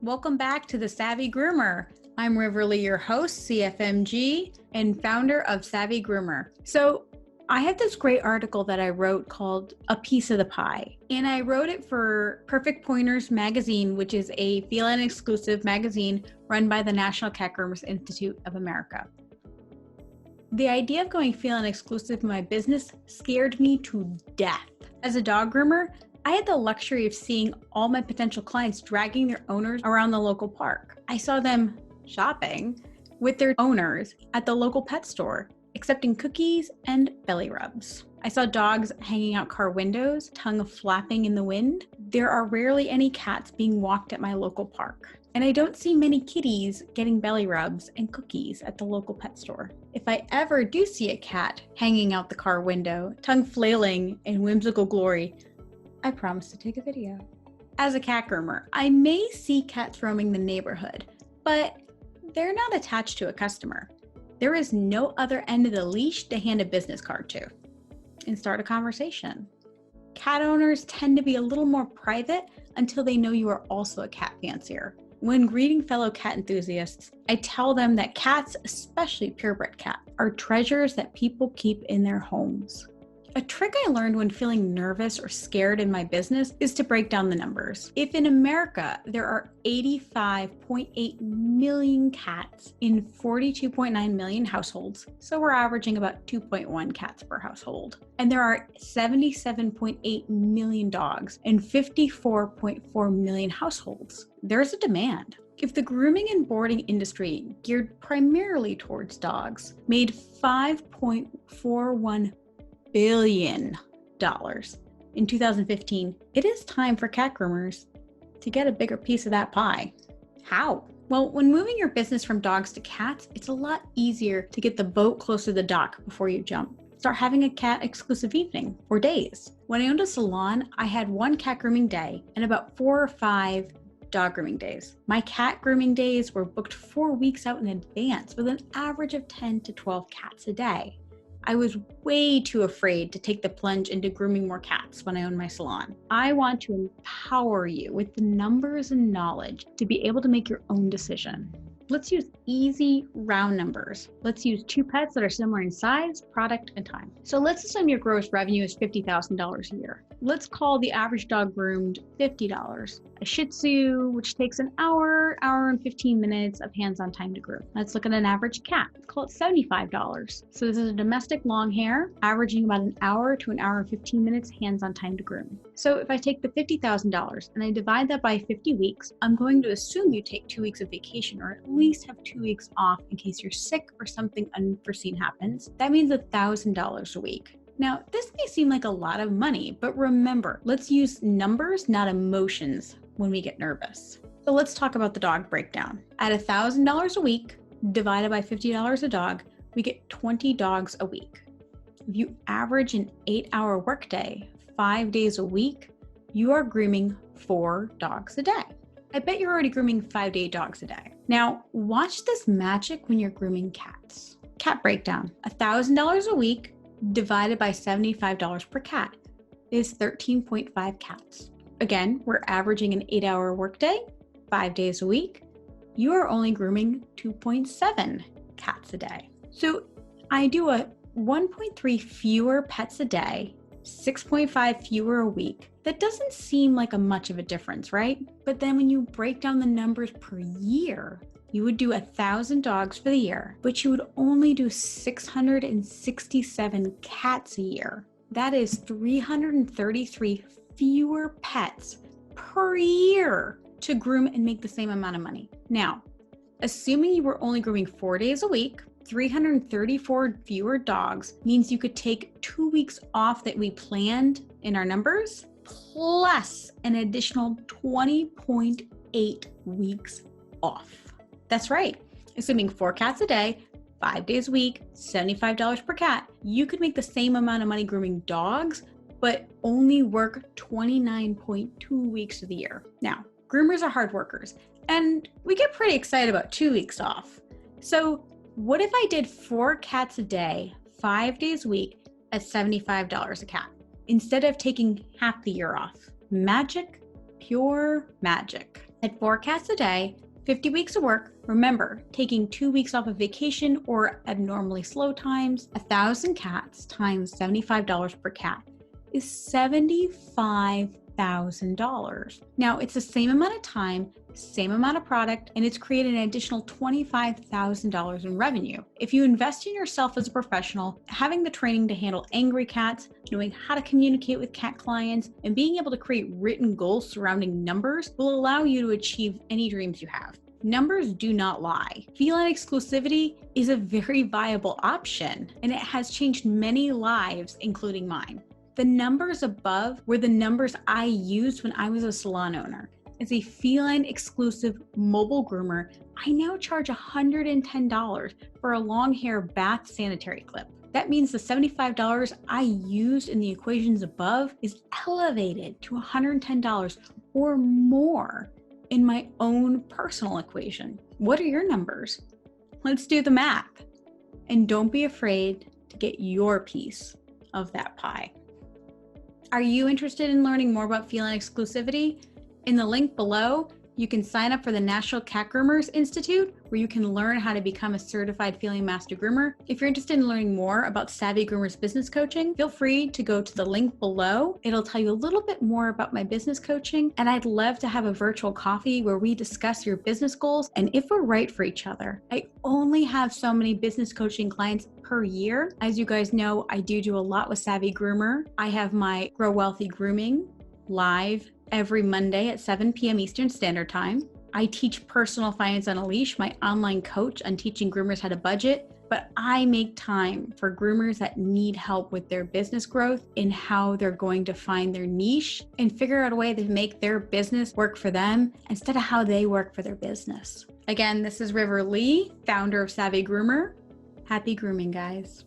Welcome back to the Savvy Groomer. I'm Riverly, your host, CFMG, and founder of Savvy Groomer. So I have this great article that I wrote called A Piece of the Pie, and I wrote it for Perfect Pointers magazine, which is a feline exclusive magazine run by the National Cat Groomers Institute of America. The idea of going feline exclusive in my business scared me to death. As a dog groomer, I had the luxury of seeing all my potential clients dragging their owners around the local park. I saw them shopping with their owners at the local pet store, accepting cookies and belly rubs. I saw dogs hanging out car windows, tongue flapping in the wind. There are rarely any cats being walked at my local park. And I don't see many kitties getting belly rubs and cookies at the local pet store. If I ever do see a cat hanging out the car window, tongue flailing in whimsical glory, I promise to take a video. As a cat groomer, I may see cats roaming the neighborhood, but they're not attached to a customer. There is no other end of the leash to hand a business card to and start a conversation. Cat owners tend to be a little more private until they know you are also a cat fancier. When greeting fellow cat enthusiasts, I tell them that cats, especially purebred cats, are treasures that people keep in their homes. A trick I learned when feeling nervous or scared in my business is to break down the numbers. If in America there are 85.8 million cats in 42.9 million households, so we're averaging about 2.1 cats per household, and there are 77.8 million dogs in 54.4 million households, there's a demand. If the grooming and boarding industry, geared primarily towards dogs, made $5.41 billion in 2015, it is time for cat groomers to get a bigger piece of that pie. How? Well, when moving your business from dogs to cats, it's a lot easier to get the boat close to the dock before you jump. Start having a cat exclusive evening or days. When I owned a salon, I had one cat grooming day and about 4 or 5 dog grooming days. My cat grooming days were booked 4 weeks out in advance with an average of 10 to 12 cats a day. I was way too afraid to take the plunge into grooming more cats when I owned my salon. I want to empower you with the numbers and knowledge to be able to make your own decision. Let's use easy round numbers. Let's use 2 pets that are similar in size, product, and time. So let's assume your gross revenue is $50,000 a year. Let's call the average dog groomed $50. A Shih Tzu, which takes an hour and 15 minutes of hands-on time to groom. Let's look at an average cat. Let's call it $75. So this is a domestic long hair, averaging about an hour to an hour and 15 minutes hands-on time to groom. So if I take the $50,000 and I divide that by 50 weeks, I'm going to assume you take 2 weeks of vacation or at least have 2 weeks off in case you're sick or something unforeseen happens. That means $1,000 a week. Now, this may seem like a lot of money, but remember, let's use numbers, not emotions, when we get nervous. So let's talk about the dog breakdown. At $1,000 a week, divided by $50 a dog, we get 20 dogs a week. If you average an 8-hour workday, 5 days a week, you are grooming 4 dogs a day. I bet you're already grooming 5 to 8 dogs a day. Now, watch this magic when you're grooming cats. Cat breakdown. $1,000 a week divided by $75 per cat is 13.5 cats. Again, we're averaging an 8-hour workday, 5 days a week. You are only grooming 2.7 cats a day. So I do a 1.3 fewer pets a day, 6.5 fewer a week. That doesn't seem like much of a difference, right? But then when you break down the numbers per year, you would do 1,000 dogs for the year, but you would only do 667 cats a year. That is 333 fewer pets per year to groom and make the same amount of money. Now, assuming you were only grooming 4 days a week, 334 fewer dogs means you could take 2 weeks off that we planned in our numbers, plus an additional 20.8 weeks off. That's right. Assuming 4 cats a day, 5 days a week, $75 per cat, you could make the same amount of money grooming dogs, but only work 29.2 weeks of the year. Now, groomers are hard workers, and we get pretty excited about 2 weeks off. So what if I did 4 cats a day, 5 days a week at $75 a cat, instead of taking half the year off? Magic, pure magic. At 4 cats a day, 50 weeks of work, remember, taking 2 weeks off of vacation or abnormally slow times, 1,000 cats times $75 per cat is $75,000. Now, it's the same amount of time, same amount of product, and it's created an additional $25,000 in revenue. If you invest in yourself as a professional, having the training to handle angry cats, knowing how to communicate with cat clients, and being able to create written goals surrounding numbers will allow you to achieve any dreams you have. Numbers do not lie. Feline exclusivity is a very viable option, and it has changed many lives, including mine. The numbers above were the numbers I used when I was a salon owner. As a feline exclusive mobile groomer, I now charge $110 for a long hair bath sanitary clip. That means the $75 I used in the equations above is elevated to $110 or more in my own personal equation. What are your numbers? Let's do the math. And don't be afraid to get your piece of that pie. Are you interested in learning more about feline exclusivity? In the link below, you can sign up for the National Cat Groomers Institute, where you can learn how to become a certified feline master groomer. If you're interested in learning more about Savvy Groomer's business coaching, feel free to go to the link below. It'll tell you a little bit more about my business coaching, and I'd love to have a virtual coffee where we discuss your business goals and if we're right for each other. I only have so many business coaching clients per year. As you guys know, I do a lot with Savvy Groomer. I have my Grow Wealthy Grooming live every Monday at 7 p.m. Eastern Standard Time. I teach Personal Finance on a Leash, my online coach on teaching groomers how to budget, but I make time for groomers that need help with their business growth and how they're going to find their niche and figure out a way to make their business work for them instead of how they work for their business. Again, this is River Lee, founder of Savvy Groomer. Happy grooming, guys.